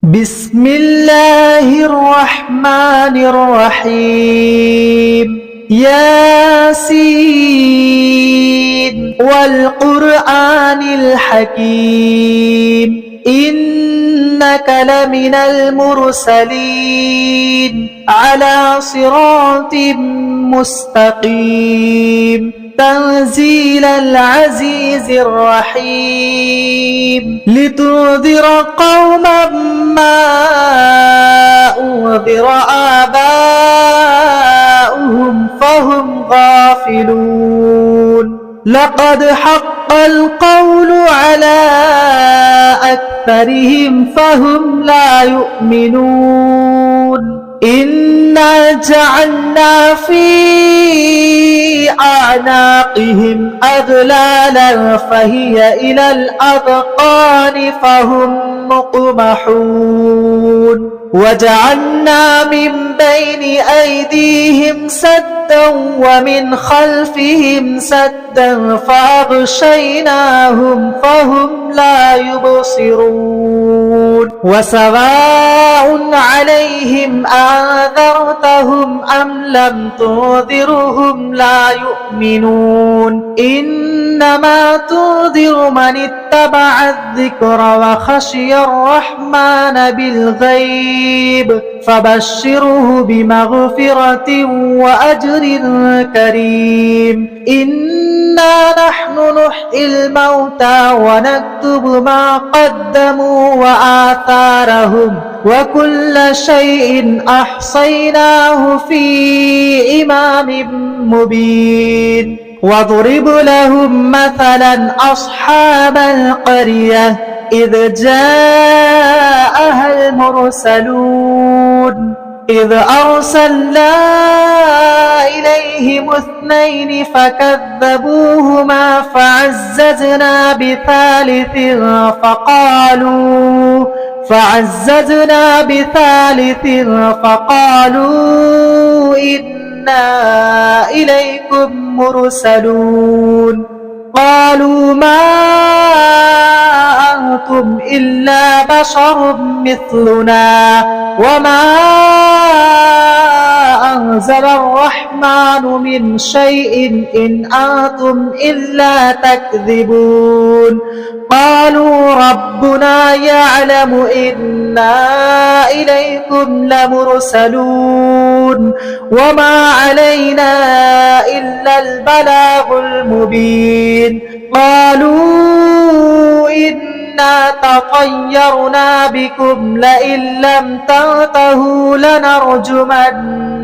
بسم الله الرحمن الرحيم ياسين والقرآن الحكيم إنك لمن المرسلين على صراط مستقيم تنزيل العزيز الرحيم لتنذر قوما ما أنذر آباؤهم فهم غافلون لقد حق القول على أكثرهم فهم لا يؤمنون إنا جعلنا في أعناقهم أغلالا فهي إلى الأذقان فهم مقمحون وجعلنا من بين أيديهم سدا ومن خلفهم سدا فأغشيناهم فهم لا يبصرون وسواء عليهم أنذرتهم أم لم تنذرهم لا يؤمنون إنما تنذر من اتبع الذكر وخشي الرحمن بالغيب فبشره بمغفرة وأجر كريم إنا نحن نحيي الموتى ونكتب ما قدموا وآثارهم وكل شيء أحصيناه في إمام مبين واضرب لهم مثلا أصحاب القرية إذ جاءها المرسلون إذ أرسلنا إليهم اثنين فكذبوهما فعززنا بثالث فقالوا إنا إليكم مرسلون قالوا ما أنتم إلا بشر مثلنا وما أنزل الرحمن من شيء إن أنتم إلا تكذبون قالوا ربنا يعلم إنا إليكم لمرسلون وما علينا إلا البلاغ المبين قالوا إنا تطيرنا بكم لئن لم تنتهوا لنرجمنكم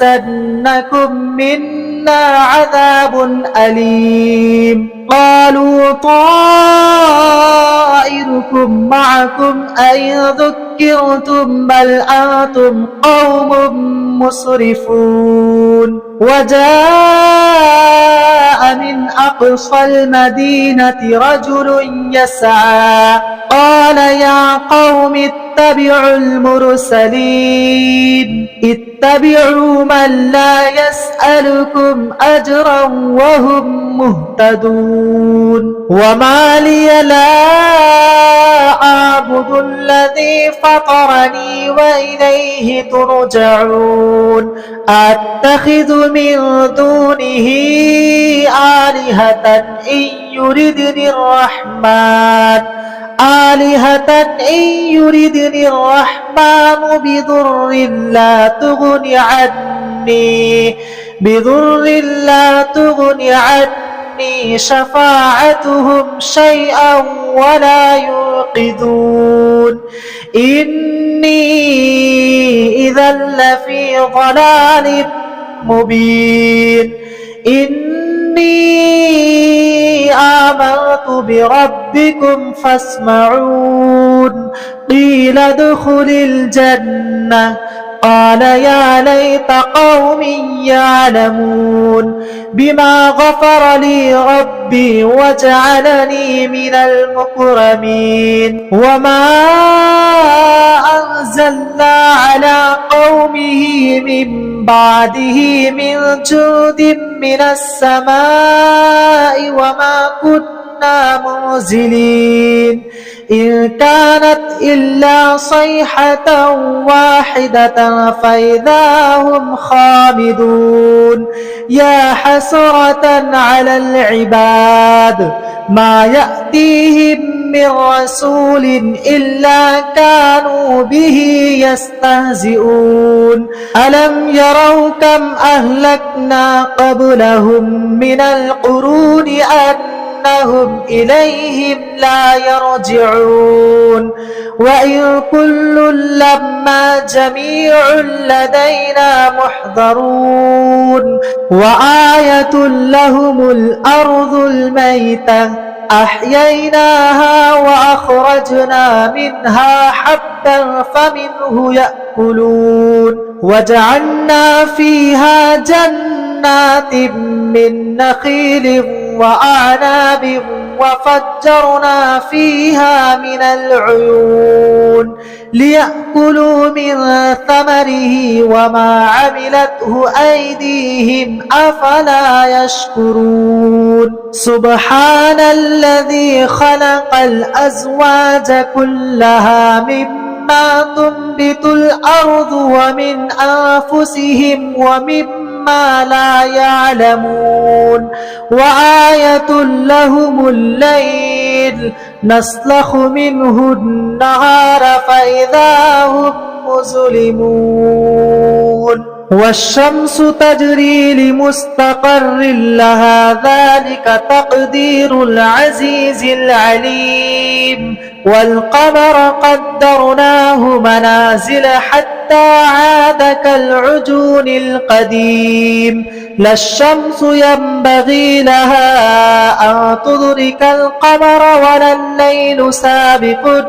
وليمسنكم منا عذاب أليم قالوا طائركم معكم أئن ذكرتم بل أنتم قوم مسرفون وجاء من أقصى المدينة رجل يسعى قال يا قوم اتبعوا المرسلين اتبعوا من لا يسألكم أجرا وهم مهتدون وما لي لا أعبد الذي فطرني وإليه ترجعون أتخذ من دونه آلهة إن يردني الرحمن بضر لا تغني عني شفاعتهم شيئا ولا ينقذون إني إذا لفي ضلال مبين إني آمنت بربكم فاسمعون قيل ادخل الجنة قال يا ليت قومي يعلمون بما غفر لي ربي وجعلني من المكرمين وما أنزلنا على قومه من بعده من جود من السماء وما كنا منزلين إن كانت إلا صيحة واحدة فإذا هم خامدون يا حسرة على العباد ما يأتيهم من رسول إلا كانوا به يستهزئون ألم يروا كم أهلكنا قبلهم من القرون أنهم إليهم لا يرجعون وإن كل لما جميع لدينا محضرون وآية لهم الأرض الميتة أحييناها وأخرجنا منها حبا فمنه يأكلون وجعلنا فيها جنات من نخيل وأعناب وفجرنا فيها من العيون ليأكلوا من ثمره وما عملته أيديهم أفلا يشكرون سبحان الذي خلق الأزواج كلها مما تنبت الأرض ومن أنفسهم ومما لا يعلمون وآية لهم الليل نسلخ منه النهار فإذا هم مظلمون والشمس تجري لمستقر لها ذلك تقدير العزيز العليم والقمر قدرناه منازل حتى عاد كالعجون القديم لا الشمس ينبغي لها أن تدرك القمر ولا الليل سابق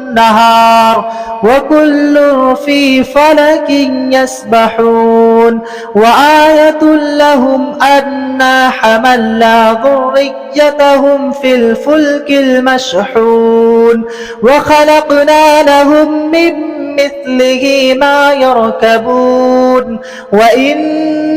النهار وكل في فلك يسبحون وآية لهم أنا حملنا ذريتهم في الفلك المشحون وخلقنا لهم من مثله ما يركبون وإن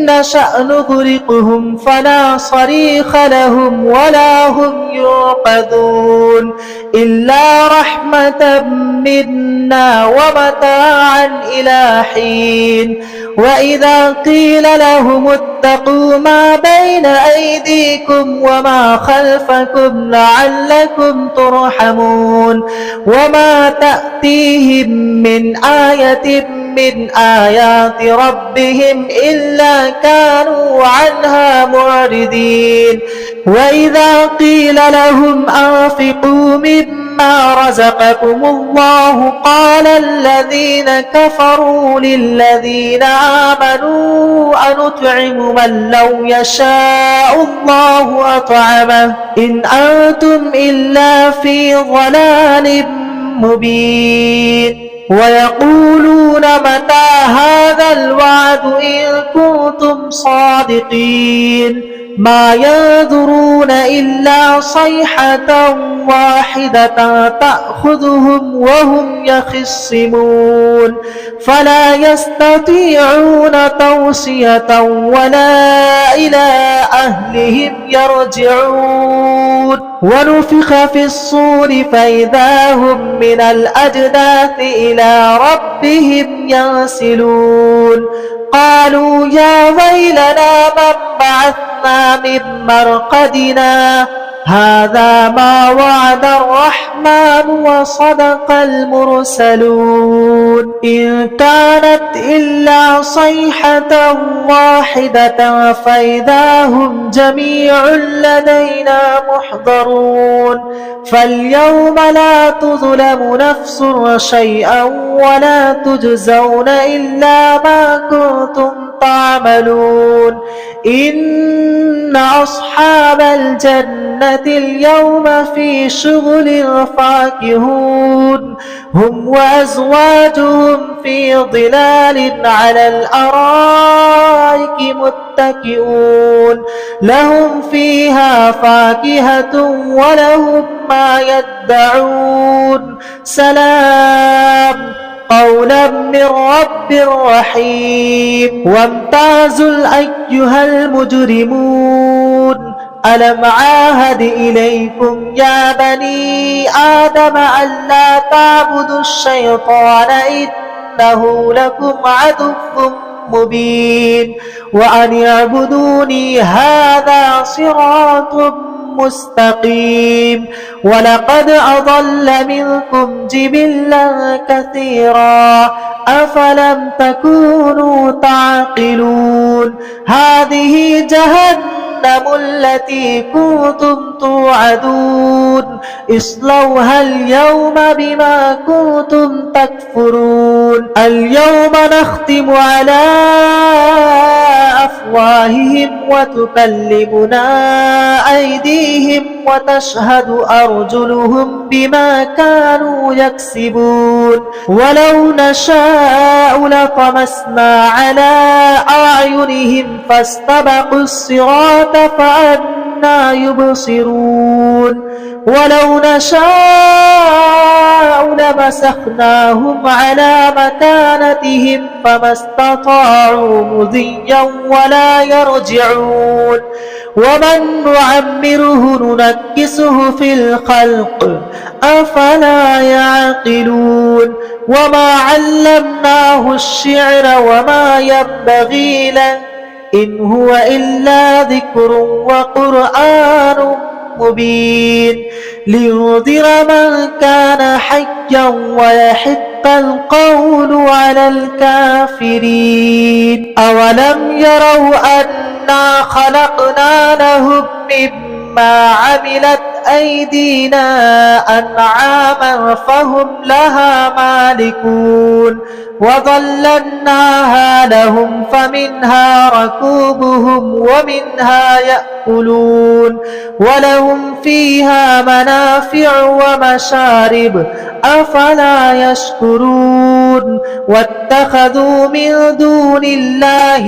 نشأ نغرقهم فلا صريخ لهم ولا هم ينقذون إلا رحمة منا ومتاعا إلى حين وإذا قيل لهم اتقوا ما بين أيديكم وما خلفكم لعلكم ترحمون وما تأتيهم من آية من آيات ربهم إلا كانوا عنها معرضين وإذا قيل لهم أنفقوا مما رزقكم الله قال الذين كفروا للذين آمنوا أنطعم من لو يشاء الله أطعمه إن أنتم إلا في ضلال مبين ويقولون متى هذا الوعد إن كنتم صادقين ما ينظرون إلا صيحة واحدة تأخذهم وهم يخصمون فلا يستطيعون توصية ولا إلى أهلهم يرجعون ونفخ في الصور فإذا هم من الأجداث إلى ربهم ينسلون قالوا يا ويلنا من بعثنا من مرقدنا هذا ما وعد الرحمن وصدق المرسلون إن كانت إلا صيحة واحدة فإذا هم جميع لدينا محضرون فاليوم لا تظلم نفس شيئا ولا تجزون إلا ما كنتم تعملون إن أصحاب الجنة اليوم في شغل فاكهون هم وأزواجهم في ظلال على الأرائك متكئون لهم فيها فاكهة ولهم ما يدعون سلام قولا من رب رحيم وامتازوا أيها المجرمون ألم عاهد إليكم يا بني آدم ألا تعبدوا الشيطان إنه لكم عدو مبين وأن اعبدوني هذا صراط مستقيم ولقد أضل منكم جبلا كثيرا أفلم تكونوا تعقلون هذه جهنم التي كنتم توعدون اصلوها اليوم بما كنتم تكفرون اليوم نختم على أفواههم وتكلمنا أيديهم وتشهد أرجلهم بما كانوا يكسبون ولو نشاء لطمسنا على أعينهم فاستبقوا الصراط فأنى يبصرون ولو نشاء لمسخناهم على مكانتهم فما استطاعوا مضيا ولا يرجعون ومن نعمره ننكسه في الخلق أفلا يعقلون وما علمناه الشعر وما ينبغي له إن هو إلا ذكر وقرآن مبين لينذر من كان حيا ويحق القول على الكافرين أولم يروا أنا خلقنا لهم مما عملت أيدينا أنعاما فهم لها مالكون وظللناها لهم فمنها ركوبهم ومنها يأكلون ولهم فيها منافع ومشارب أفلا يشكرون واتخذوا من دون الله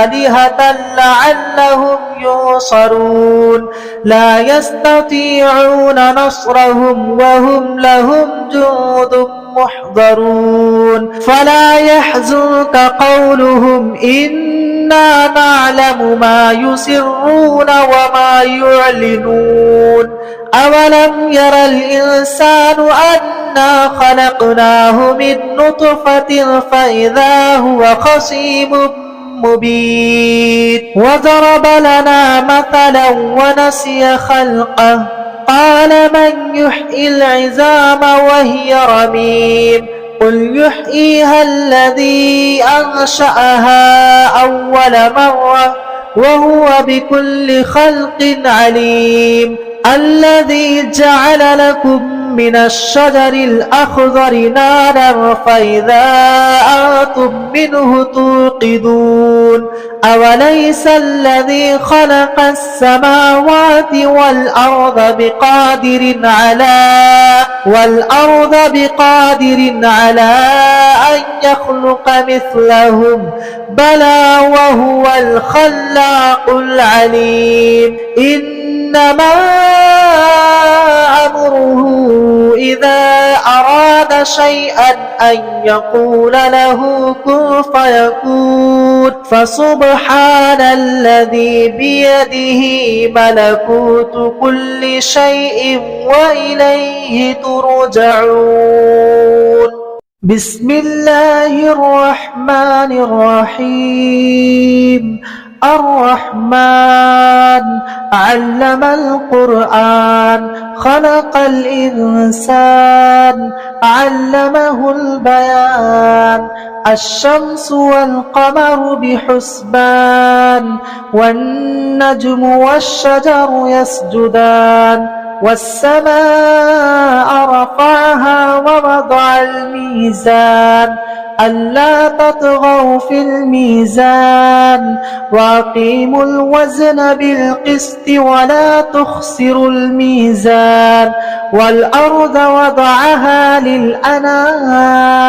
آلهة لعلهم ينصرون لا يستطيعون نصرهم وهم لهم جند محضرون فلا يحزنك قولهم إنا نعلم ما يسرون وما يعلنون أولم ير الإنسان أنا خلقناه من نطفة فإذا هو خصيم مبين وضرب لنا مثلا ونسي خلقه قال من يحيي العظام وهي رميم قل يحييها الذي أنشأها أول مرة وهو بكل خلق عليم الذي جعل لكم من الشجر الأخضر نارا فإذا أنتم منه توقدون أوليس الذي خلق السماوات والأرض بقادر على أن يخلق مثلهم بلى وهو الخلاق العليم إنما أمره إذا أراد شيئا أن يقول له كن فيكون فسبحان الذي بيده ملكوت كل شيء وإليه ترجعون بسم الله الرحمن الرحيم الرحمن علم القرآن خلق الإنسان علمه البيان الشمس والقمر بحسبان والنجم والشجر يسجدان والسماء رفعها ووضع الميزان ألا تطغوا في الميزان وأقيموا الوزن بالقسط ولا تخسروا الميزان والأرض وضعها للأنام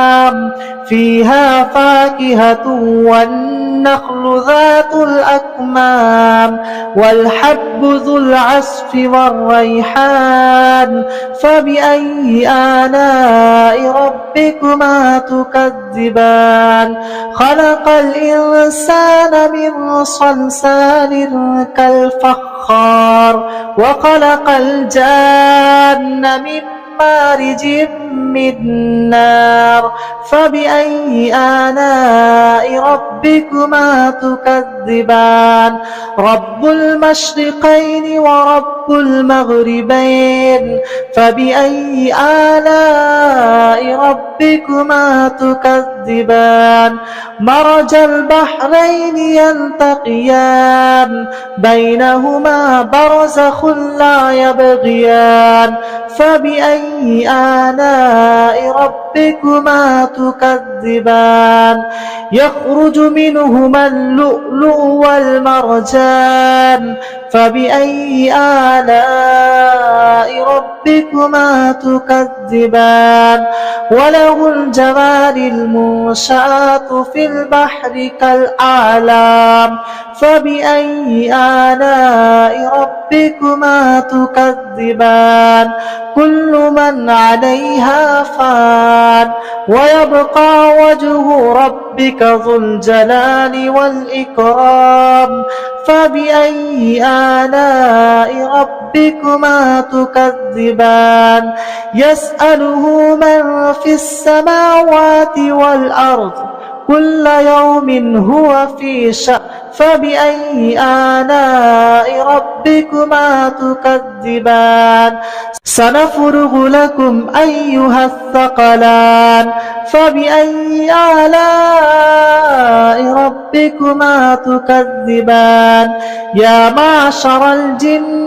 فيها فاكهة والنخل ذات الأكمام والحب ذو العصف والريحان فبأي آلاء ربكما تكذبان خلق الإنسان من صلصال كالفخار وخلق الجان من مارج من نار فبأي آلاء ربكما تكذبان رب المشرقين ورب المغربين فبأي آلاء ربكما تكذبان مرج البحرين يلتقيان بينهما برزخ لا يبغيان فبأي آلاء ربكما تكذبان يخرج منهما اللؤلؤ والمرجان فبأي آلاء ربكما تكذبان وله الجوار المنشآت في البحر كالأعلام فبأي آلاء ربكما تكذبان كل من عليها فان ويبقى وجه ربك ذو الجلال والإكرام فبأي آلاء ربكما تكذبان يسأله من في السماوات والأرض كل يوم هو في شأن فبأي آلاء ربكما تكذبان سنفرغ لكم أيها الثقلان فبأي آلاء ربكما تكذبان يا معشر الجن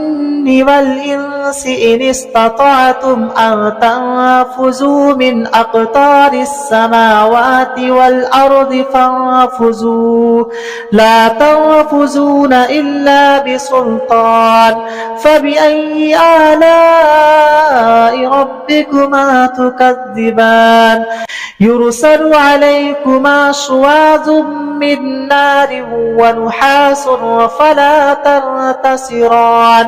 والإنس إن استطعتم أن تنفذوا من أقطار السماوات والأرض فانفذوا لا تنفذون إلا بسلطان فبأي آلاء ربكما تكذبان يرسل عليكما شواظ من نار ونحاس فلا تنتصران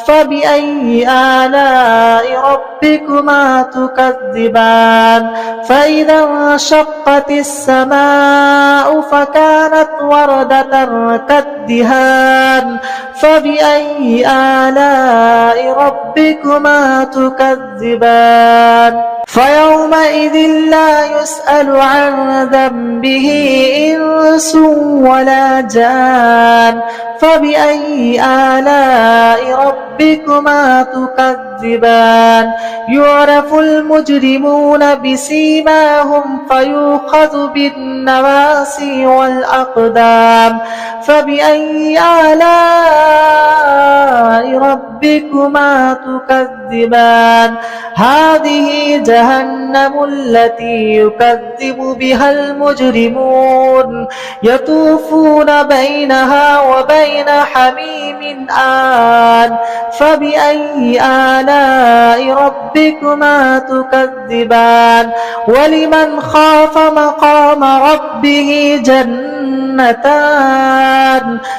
فبأي آلاء ربكما تكذبان فإذا انشقت السماء فكانت وردة كالدهان فبأي آلاء ربكما تكذبان فيومئذ لا يسأل عن ذنبه إنس ولا جان فبأي آلاء ربكما تكذبان يعرف المجرمون بسيماهم فيؤخذ بالنواسي والأقدام فبأي آلاء ربكما تكذبان هذه جهنم التي يكذب بها المجرمون يطوفون بينها وبين حميم آن فبأي آلاء ربكما تكذبان ولمن خاف مقام ربه جنتان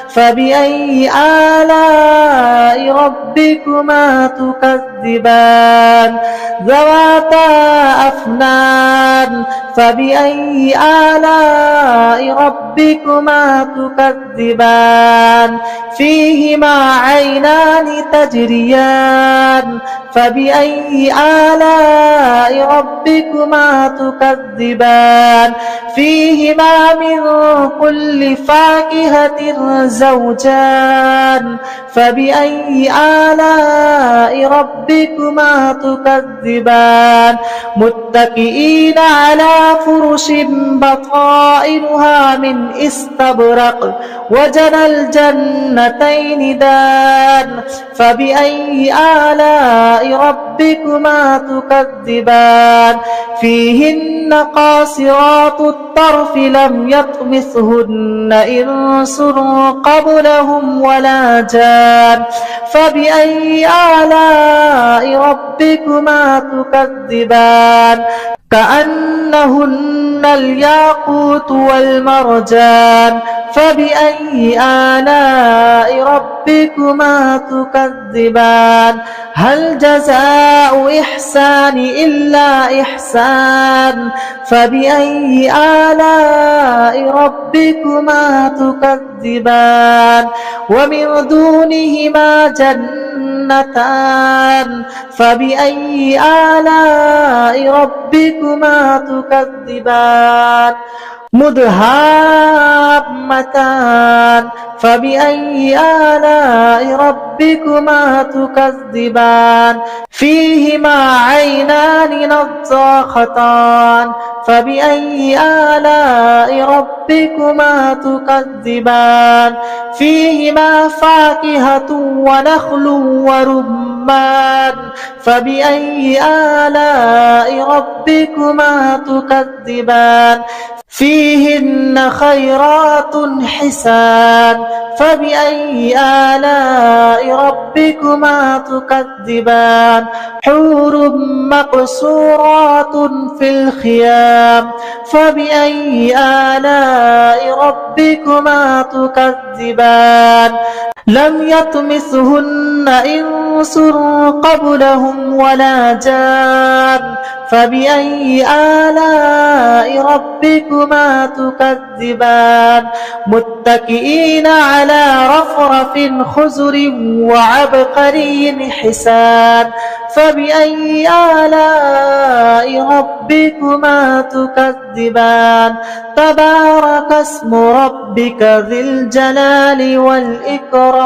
فبأي آلاء ربكما تكذبان ذواتا أفنان فبأي آلاء ربكما تكذبان فيهما عينان تجريان فبأي آلاء ربكما تكذبان فيهما من كل فاكهة زوجان فبأي آلاء ربكما تكذبان متكئين على فرش بطائنها من استبرق وجنى الجنتين دان فبأي آلاء ربكما تكذبان فيهن قاصرات الطرف لم يطمثهن إنس قبلهم ولا جان فبأي آلاء ربكما تكذبان كأنهن الياقوت والمرجان فبأي آلاء ربكما تكذبان هل جزاء إحسان إلا إحسان فبأي آلاء ربكما تكذبان ومن دونهما جنتان فبأي آلاء ربكما تكذبان مدهامتان فبأي آلاء ربكما تكذبان فيهما عينان نضاختان فبأي آلاء ربكما تكذبان فيهما فاكهة ونخل ورمان فبأي آلاء ربكما تكذبان فيهن خيرات حسان فبأي آلاء ربكما تكذبان حور مقصورات في الخيام فبأي آلاء ربكما تكذبان لم يطمثهن إنس قبلهم ولا جان فبأي آلاء ربكما تكذبان متكئين على رفرف خزر وعبقري حسان فبأي آلاء ربكما تكذبان تبارك اسم ربك ذي الجلال والإكرام